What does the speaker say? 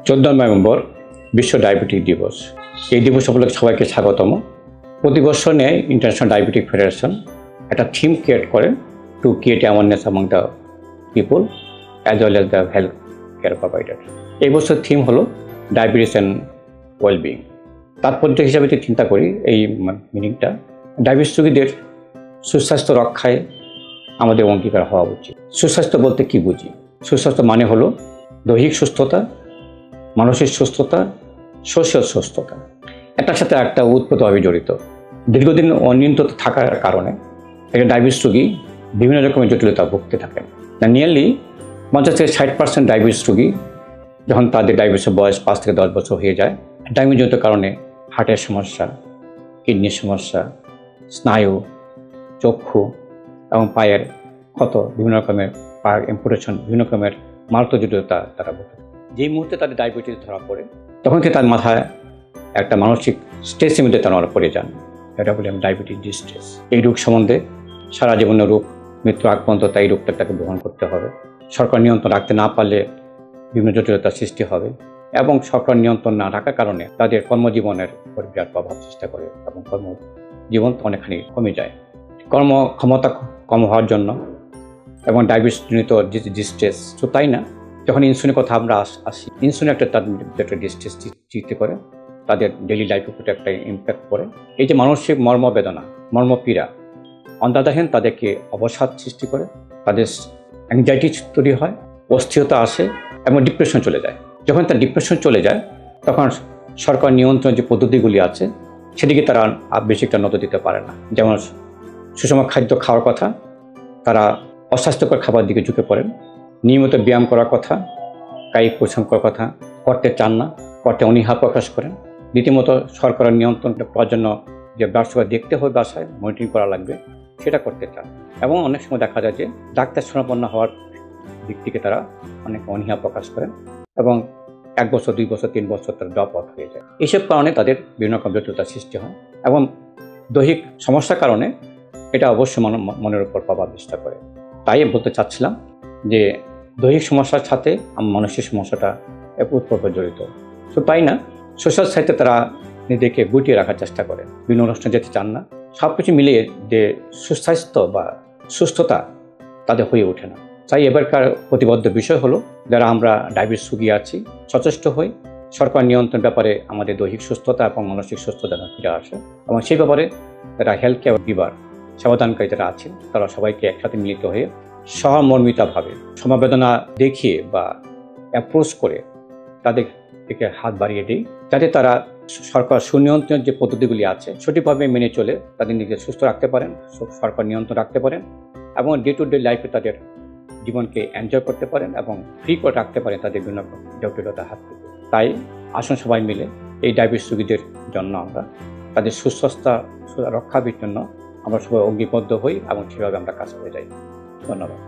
14 November বিশ্ব diabetic দিবস। এই দিবস উপলক্ষে সবাইকে স্বাগতম। প্রতি বছর নেয় ইন্টারন্যাশনাল ডায়াবেটিক ফেডারেশন একটা থিম ক্রিয়েট করে to create awareness among the people as well as the health care provider. এই বছর থিম হলো ডায়াবেটিস অ্যান্ড ওয়েলবিং। তাৎপর্য হিসাবে যদি চিন্তা করি এই মিনিংটা, ডায়াবেটিস রোগীদের সুস্বাস্থ্য রক্ষায় আমাদের অঙ্গীকার হওয়া উচিত। সুস্বাস্থ্য বলতে কি বুঝি? সুস্বাস্থ্য মানে হলো দৈহিক সুস্থতা, মানসিক সুস্থতা, সোশ্যাল সুস্থতা, একটার সাথে একটা ওতপ্রোতভাবে জড়িত। দীর্ঘদিন অনিয়ন্ত্রিত থাকার কারণে একটা ডায়াবেটিস রোগী বিভিন্ন রকমের জটিলতা ভুগতে থাকেন। নিয়ারলি 50 থেকে 60% ডায়াবেটিস রোগী যখন তাদের ডায়াবেটিসের বয়স 5 থেকে 10 বছর হয়ে যায়, ডায়াবেটিসজনিত কারণে হার্টের সমস্যা, কিডনির সমস্যা, স্নায়ু, চক্ষু এবং পায়ের ক্ষত, বিভিন্ন রকমের পায়ের ইম্পুটেশন, বিভিন্ন রকমের মারাত্মক জটিলতা তারা ভোগে। যেই মুহূর্তে তাদের ডায়াবেটিস ধরা পড়ে তখন থেকে তার মাথায় একটা মানসিক স্ট্রেসের মধ্যে তারা পড়ে যান। এটা বলি আমি ডায়াবেটিস ডিস্ট্রেস। এই রোগ সম্বন্ধে সারা জীবনের রোগ, মৃত্যু আগ পর্যন্ত তাই রোগটা তাকে বহন করতে হবে। সরকার নিয়ন্ত্রণ রাখতে না পারলে বিভিন্ন জটিলতার সৃষ্টি হবে এবং সরকার নিয়ন্ত্রণ না রাখার কারণে তাদের কর্মজীবনের উপর বিরাট প্রভাব সৃষ্টি করে এবং কর্মজীবন অনেকখানি কমে যায়। কর্মক্ষমতা কম হওয়ার জন্য এবং ডায়াবেটিসজনিত ডিস্ট্রেস তো তাই না, যখন ইনসুলিনের কথা আমরা আসি, ইনসুলিন একটা ডিস্ট্রেস সৃষ্টি করে, তাদের ডেইলি লাইফের উপর একটা ইম্প্যাক্ট পড়ে। এই যে মানসিক মর্মবেদনা, মর্মপীড়া, অন দ্য আদার হ্যান্ড তাদেরকে অবসাদ সৃষ্টি করে, তাদের অ্যাংজাইটি তৈরি হয়, অস্থিরতা আসে এবং ডিপ্রেশন চলে যায়। যখন তার ডিপ্রেশন চলে যায় তখন সরকার নিয়ন্ত্রণ যে পদ্ধতিগুলি আছে সেদিকে তারা বেশি একটা নজর দিতে পারে না। যেমন সুষম খাদ্য খাওয়ার কথা, তারা অস্বাস্থ্যকর খাবার দিকে ঝুঁকে পড়েন। নিয়মিত ব্যায়াম করার কথা, কায়িক পরিশ্রম করার কথা করতে চান না, করতে অনীহা প্রকাশ করেন। রীতিমতো সরকারের নিয়ন্ত্রণ করার জন্য যে ব্লাড সুগার দেখতে হবে, বাসায় মনিটরিং করা লাগবে, সেটা করতে চান। এবং অনেক সময় দেখা যায় যে ডাক্তার শরণাপন্ন হওয়ার দিক থেকে তারা অনেক অনীহা প্রকাশ করেন এবং 1 বছর, 2 বছর, 3 বছর তারা ড্রপ আউট হয়ে যায়। এইসব কারণে তাদের বিভিন্ন রকম জটিলতার সৃষ্টি হয় এবং দৈহিক সমস্যার কারণে এটা অবশ্যই মনের উপর প্রভাব বিস্তার করে। তাই বলতে চাচ্ছিলাম যে দৈহিক সমস্যার সাথে মানসিক সমস্যাটা ওতপ্রোতভাবে জড়িত। তো তাই না, সোশ্যাল সাইটে তারা নিজেকে গুটিয়ে রাখার চেষ্টা করে, বিভিন্ন অনুষ্ঠানে যেতে চান না। সব কিছু মিলিয়ে যে সুস্বাস্থ্য বা সুস্থতা তাদের হয়ে ওঠে না। তাই এবারকার প্রতিবদ্ধ বিষয় হলো, যারা আমরা ডায়াবেটিস রোগী আছি, সচেষ্ট হই, সরকার নিয়ন্ত্রণ ব্যাপারে আমাদের দৈহিক সুস্থতা এবং মানসিক সুস্থতা ফিরে আসে এবং সেই ব্যাপারে যারা হেলথ কেয়ার গিভার, সেবাদানকারী যারা আছেন, তারা সবাইকে একসাথে মিলিত হয়ে সহমর্মিতাভাবে সমবেদনা দেখিয়ে বা অ্যাপ্রোচ করে তাদের দিকে হাত বাড়িয়ে দিই, যাতে তারা সরকার সুনিয়ন্ত্রণ যে পদ্ধতিগুলি আছে সঠিকভাবে মেনে চলে তাদের নিজেকে সুস্থ রাখতে পারেন, সরকার নিয়ন্ত্রণ রাখতে পারেন এবং ডে টু ডে লাইফে তাদের জীবনকে এনজয় করতে পারেন এবং ফ্রি করে রাখতে পারেন তাদের বিভিন্ন জটিলতার হাত থেকে। তাই আসুন সবাই মিলে এই ডায়াবেটিস রোগীদের জন্য আমরা তাদের সুস্বাস্থ্য রক্ষার জন্য আমরা সবাই অঙ্গীবদ্ধ হই এবং সেভাবে আমরা কাজ করে যাই। ধন্যবাদ।